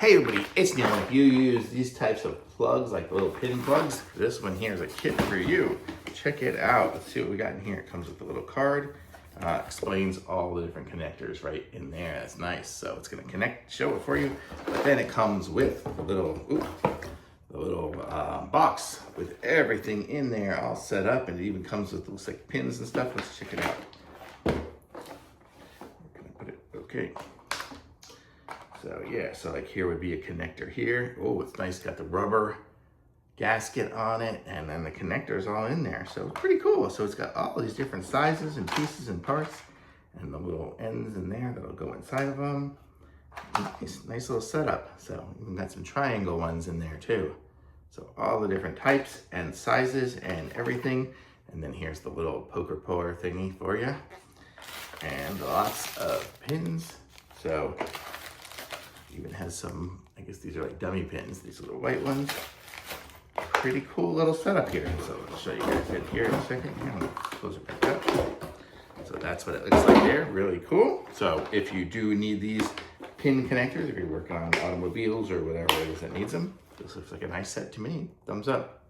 Hey everybody, it's Neil. If you use these types of plugs, like the little pin plugs, this one here is a kit for you. Check it out. Let's see what we got in here. It comes with a little card. Explains all the different connectors right in there. That's nice. So it's gonna connect, show it for you. But then it comes with a little, box with everything in there all set up, and it even comes with, looks like pins and stuff. Let's check it out. We're gonna put it, okay. So yeah, so like here would be a connector here. Oh, it's nice, got the rubber gasket on it, and then the connector's all in there. So it's pretty cool. So it's got all these different sizes and pieces and parts, and the little ends in there that'll go inside of them. Nice little setup. So even got some triangle ones in there too. So all the different types and sizes and everything. And then here's the little poker puller thingy for you. And lots of pins. So even has some, I guess these are like dummy pins, these little white ones. Pretty cool little setup here. So I'll show you guys in here in a second. I'm gonna close it back up. So that's what it looks like there, really cool. So if you do need these pin connectors, if you're working on automobiles or whatever it is that needs them, this looks like a nice set to me. Thumbs up.